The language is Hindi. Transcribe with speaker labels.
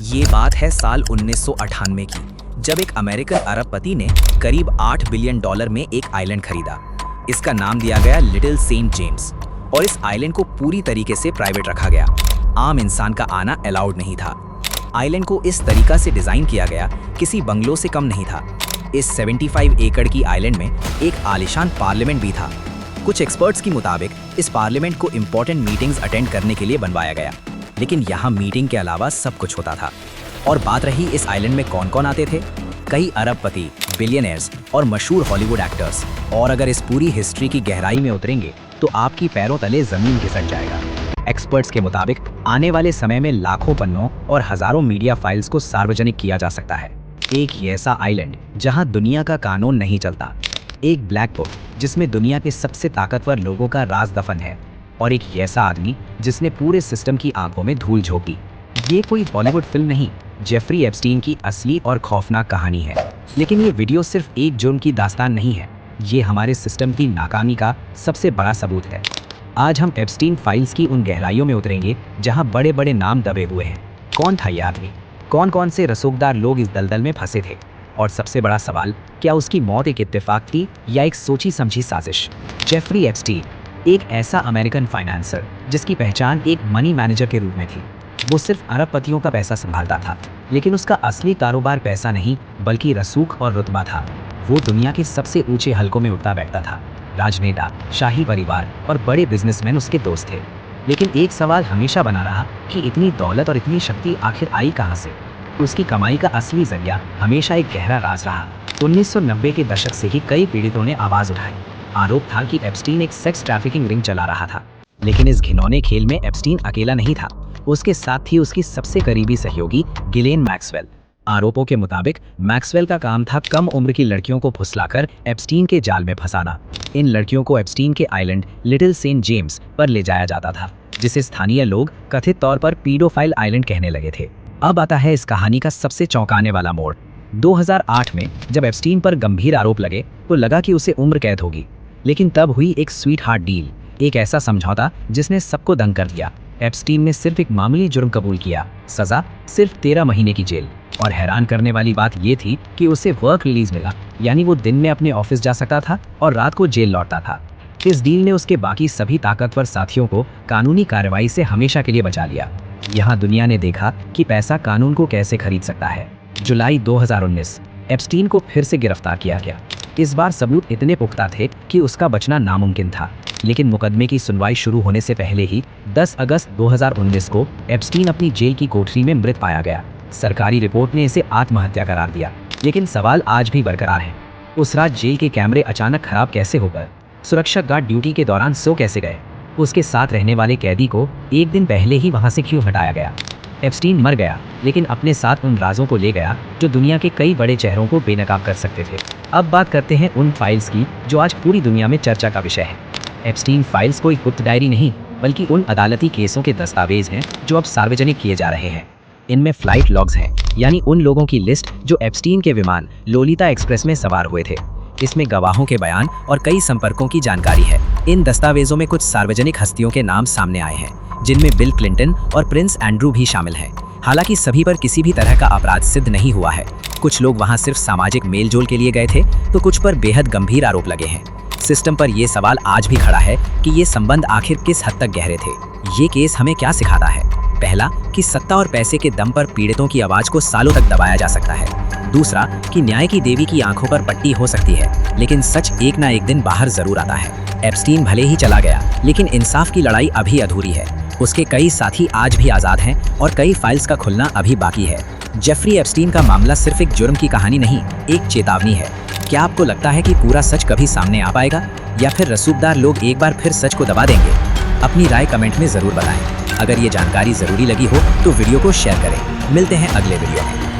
Speaker 1: ये बात है साल 1998 की, जब एक अमेरिकन अरबपति ने करीब $8 बिलियन में एक आइलैंड खरीदा। इसका नाम दिया गया लिटिल सेंट जेम्स और इस आइलैंड को पूरी तरीके से प्राइवेट रखा गया। आम इंसान का आना अलाउड नहीं था। आइलैंड को इस तरीका से डिजाइन किया गया, किसी बंगलो से कम नहीं था। इस 75 एकड़ की आइलैंड में एक आलीशान पार्लियामेंट भी था। कुछ एक्सपर्ट्स की मुताबिक इस पार्लियामेंट को इंपॉर्टेंट मीटिंग्स अटेंड करने के लिए बनवाया गया, लेकिन यहाँ मीटिंग के अलावा सब कुछ होता था। और बात रही इस आइलैंड में कौन कौन आते थे, कई अरबपति, बिलियनर्स और मशहूर हॉलीवुड एक्टर्स। और अगर इस पूरी हिस्ट्री की गहराई में उतरेंगे तो आपकी पैरों तले जमीन खिसक जाएगा। एक्सपर्ट्स के मुताबिक आने वाले समय में लाखों पन्नों और हजारों मीडिया फाइल्स को सार्वजनिक किया जा सकता है। एक ऐसा आइलैंड जहां दुनिया का कानून नहीं चलता, एक ब्लैक बुक जिसमें दुनिया के सबसे ताकतवर लोगों का राज दफन है, और एक ऐसा आदमी जिसने पूरे सिस्टम की आंखों में धूल झोंकी। ये कोई बॉलीवुड फिल्म नहीं, जेफरी एप्स्टीन की असली और खौफनाक कहानी है। लेकिन ये वीडियो सिर्फ एक जुर्म की दास्तान नहीं है, ये हमारे सिस्टम की नाकामी का सबसे बड़ा सबूत है। आज हम एप्स्टीन फाइल्स की उन गहराइयों में उतरेंगे जहां बड़े बड़े नाम दबे हुए हैं। कौन था ये आदमी, कौन कौन से रसूखदार लोग इस दलदल में फंसे थे, और सबसे बड़ा सवाल, क्या उसकी मौत एक इत्तेफाक थी या एक सोची समझी साजिश। जेफरी एप्स्टीन एक ऐसा अमेरिकन फाइनेंसर जिसकी पहचान एक मनी मैनेजर के रूप में थी। वो सिर्फ अरबपतियों का पैसा संभालता था, लेकिन उसका असली कारोबार पैसा नहीं बल्कि रसूख और रुतबा था। वो दुनिया के सबसे ऊंचे हलकों में उठता बैठता था। राजनेता, शाही परिवार और बड़े बिजनेसमैन उसके दोस्त थे। लेकिन एक सवाल हमेशा बना रहा कि इतनी दौलत और इतनी शक्ति आखिर आई कहाँ से। उसकी कमाई का असली जरिया हमेशा एक गहरा राज रहा। 1990 के दशक से ही कई पीड़ितों ने आवाज उठाई। आरोप था कि एप्स्टीन एक सेक्स ट्रैफिकिंग रिंग चला रहा था। लेकिन इस घिनौने खेल में एप्स्टीन अकेला नहीं था, उसके साथ थी उसकी सबसे करीबी सहयोगी गिलेन मैक्सवेल। आरोपों के मुताबिक मैक्सवेल का काम था कम उम्र की लड़कियों को फुसलाकर एप्स्टीन के जाल में फंसाना। इन लड़कियों को एप्स्टीन के आइलैंड लिटिल सेंट जेम्स पर ले जाया जाता था, जिसे स्थानीय लोग कथित तौर पर पीडोफाइल आइलैंड कहने लगे थे। अब आता है इस कहानी का सबसे चौंकाने वाला मोड़। 2008 में जब एप्स्टीन पर गंभीर आरोप लगे तो लगा कि उसे उम्र कैद होगी, लेकिन तब हुई एक स्वीट हार्ट डील, एक ऐसा समझौता जिसने सबको दंग कर दिया। एप्स्टीन ने सिर्फ एक मामूली जुर्म कबूल किया, सजा सिर्फ 13 महीने की जेल। और हैरान करने वाली बात यह थी कि उसे वर्क रिलीज मिला, यानी वो दिन में अपने ऑफिस जा सकता था और रात को जेल लौटता था। इस डील ने उसके बाकी सभी ताकतवर साथियों को कानूनी कार्रवाई से हमेशा के लिए बचा लिया। यहाँ दुनिया ने देखा कि पैसा कानून को कैसे खरीद सकता है। जुलाई 2019 एप्स्टीन को फिर से गिरफ्तार किया गया। इस बार सबूत इतने पुख्ता थे कि उसका बचना नामुमकिन था। लेकिन मुकदमे की सुनवाई शुरू होने से पहले ही 10 अगस्त 2019 को एप्स्टीन अपनी जेल की कोठरी में मृत पाया गया। सरकारी रिपोर्ट ने इसे आत्महत्या करार दिया। लेकिन सवाल आज भी बरकरार है, उस रात जेल के कैमरे अचानक खराब कैसे हो गए, सुरक्षा गार्ड ड्यूटी के दौरान सो कैसे गए, उसके साथ रहने वाले कैदी को एक दिन पहले ही वहां से क्यों हटाया गया। एप्स्टीन मर गया, लेकिन अपने साथ उन राजों को ले गया जो दुनिया के कई बड़े चेहरों को बेनकाब कर सकते थे। अब बात करते हैं उन फाइल्स की जो आज पूरी दुनिया में चर्चा का विषय है। एप्स्टीन फाइल्स कोई गुप्त डायरी नहीं, बल्कि उन अदालती केसों के दस्तावेज हैं जो अब सार्वजनिक किए जा रहे हैं। इनमें फ्लाइट लॉग्स हैं, यानी उन लोगों की लिस्ट जो एप्स्टीन के विमान लोलिता एक्सप्रेस में सवार हुए थे। इसमें गवाहों के बयान और कई संपर्कों की जानकारी है। इन दस्तावेजों में कुछ सार्वजनिक हस्तियों के नाम सामने आए हैं, जिनमें बिल क्लिंटन और प्रिंस एंड्रू भी शामिल हैं। हालांकि सभी पर किसी भी तरह का अपराध सिद्ध नहीं हुआ है। कुछ लोग वहां सिर्फ सामाजिक मेलजोल के लिए गए थे, तो कुछ पर बेहद गंभीर आरोप लगे हैं। सिस्टम पर यह सवाल आज भी खड़ा है कि ये संबंध आखिर किस हद तक गहरे थे। ये केस हमें क्या सिखाता है? पहला, कि सत्ता और पैसे के दम पर पीड़ितों की आवाज को सालों तक दबाया जा सकता है। दूसरा, कि न्याय की देवी की आंखों पर पट्टी हो सकती है, लेकिन सच एक ना एक दिन बाहर जरूर आता है। एप्स्टीन भले ही चला गया, लेकिन इंसाफ की लड़ाई अभी अधूरी है। उसके कई साथी आज भी आजाद हैं और कई फाइल्स का खुलना अभी बाकी है। जेफरी एप्स्टीन का मामला सिर्फ एक जुर्म की कहानी नहीं, एक चेतावनी है। क्या आपको लगता है कि पूरा सच कभी सामने आ पाएगा, या फिर रसूखदार लोग एक बार फिर सच को दबा देंगे? अपनी राय कमेंट में जरूर बताएं। अगर ये जानकारी जरूरी लगी हो तो वीडियो को शेयर करें। मिलते हैं अगले वीडियो में।